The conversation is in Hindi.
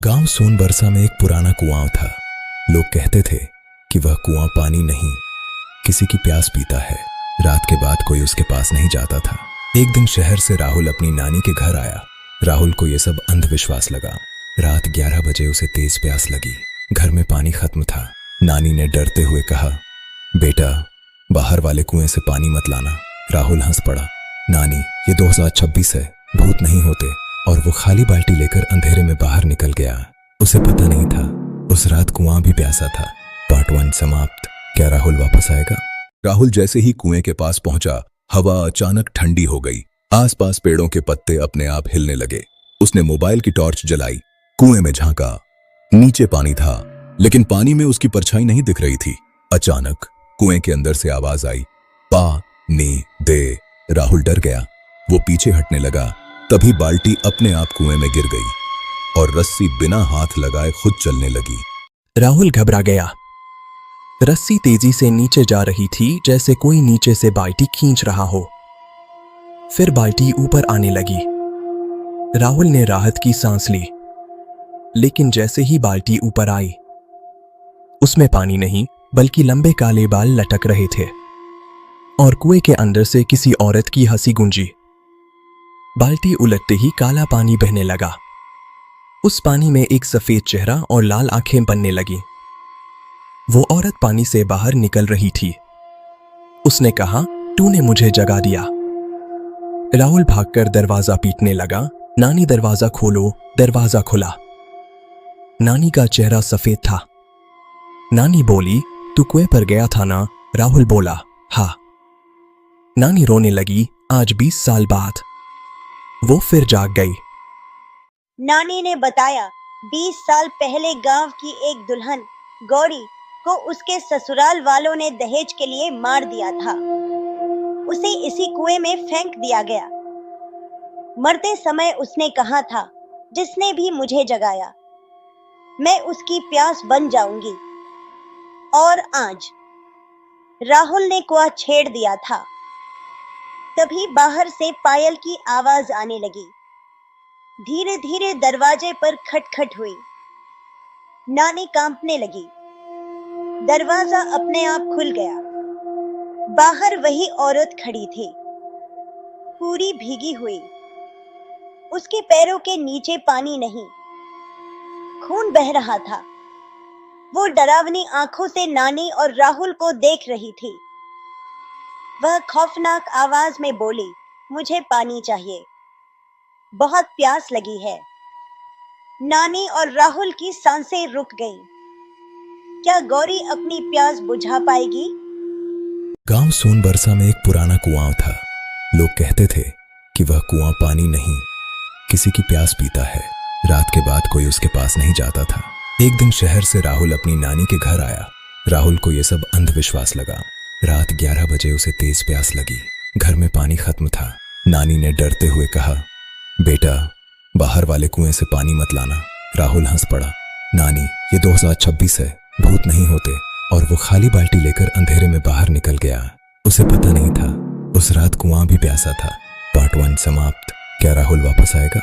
गांव सोनबरसा में एक पुराना कुआं था। लोग कहते थे कि वह कुआं पानी नहीं, किसी की प्यास पीता है। रात के बाद कोई उसके पास नहीं जाता था। एक दिन शहर से राहुल अपनी नानी के घर आया। राहुल को यह सब अंधविश्वास लगा। रात 11 बजे उसे तेज प्यास लगी। घर में पानी खत्म था। नानी ने डरते हुए कहा, बेटा, बाहर वाले कुएं से पानी मत लाना। राहुल हंस पड़ा, नानी, ये 2026 है, भूत नहीं होते। और वो खाली बाल्टी लेकर अंधेरे में बाहर निकल गया। उसे पता नहीं था उस रात कुआं भी प्यासा था। पार्ट 1 समाप्त। क्या राहुल वापस आएगा? राहुल जैसे ही कुएं के पास पहुंचा, हवा अचानक ठंडी हो गई। आसपास पेड़ों के पत्ते अपने आप हिलने लगे। उसने मोबाइल की टॉर्च जलाई, कुएं में झांका। नीचे पानी था, लेकिन पानी में उसकी परछाई नहीं दिख रही थी। अचानक कुएं के अंदर से आवाज आई, पानी दे। राहुल डर गया। वो पीछे हटने लगा। तभी बाल्टी अपने आप कुएं में गिर गई और रस्सी बिना हाथ लगाए खुद चलने लगी। राहुल घबरा गया। रस्सी तेजी से नीचे जा रही थी, जैसे कोई नीचे से बाल्टी खींच रहा हो। फिर बाल्टी ऊपर आने लगी। राहुल ने राहत की सांस ली, लेकिन जैसे ही बाल्टी ऊपर आई, उसमें पानी नहीं बल्कि लंबे काले बाल लटक रहे थे। और कुएं के अंदर से किसी औरत की हंसी गूंजी। बाल्टी उलटते ही काला पानी बहने लगा। उस पानी में एक सफेद चेहरा और लाल आंखें बनने लगी। वो औरत पानी से बाहर निकल रही थी। उसने कहा, तूने मुझे जगा दिया। राहुल भागकर दरवाजा पीटने लगा, नानी दरवाजा खोलो। दरवाजा खुला। नानी का चेहरा सफेद था। नानी बोली, तू कुएं पर गया था ना? राहुल बोला, हाँ। नानी रोने लगी। आज 20 साल बाद वो फिर जाग गई। नानी ने बताया, 20 साल पहले गांव की एक दुल्हन गौरी को उसके ससुराल वालों ने दहेज के लिए मार दिया था। उसे इसी कुएं में फेंक दिया गया। मरते समय उसने कहा था, जिसने भी मुझे जगाया, मैं उसकी प्यास बन जाऊंगी। और आज राहुल ने कुआं छेड़ दिया था। तभी बाहर से पायल की आवाज आने लगी। धीरे धीरे दरवाजे पर खटखट हुई। नानी कांपने लगी। दरवाजा अपने आप खुल गया। बाहर वही औरत खड़ी थी, पूरी भीगी हुई। उसके पैरों के नीचे पानी नहीं, खून बह रहा था। वो डरावनी आंखों से नानी और राहुल को देख रही थी। वह खौफनाक आवाज में बोली, मुझे पानी चाहिए, बहुत प्यास लगी है। नानी और राहुल की सांसें रुक गईं। क्या गौरी अपनी प्यास बुझा पाएगी? गांव सोनबरसा में एक पुराना कुआं था। लोग कहते थे कि वह कुआं पानी नहीं, किसी की प्यास पीता है। रात के बाद कोई उसके पास नहीं जाता था। एक दिन शहर से राहुल अपनी नानी के घर आया। राहुल को यह सब अंधविश्वास लगा। रात 11 बजे उसे तेज प्यास लगी। घर में पानी खत्म था। नानी ने डरते हुए कहा, बेटा, बाहर वाले कुएं से पानी मत लाना। राहुल हंस पड़ा, नानी, ये 2026 है, भूत नहीं होते। और वो खाली बाल्टी लेकर अंधेरे में बाहर निकल गया। उसे पता नहीं था उस रात कुआं भी प्यासा था। पार्ट 1 समाप्त। क्या राहुल वापस आएगा?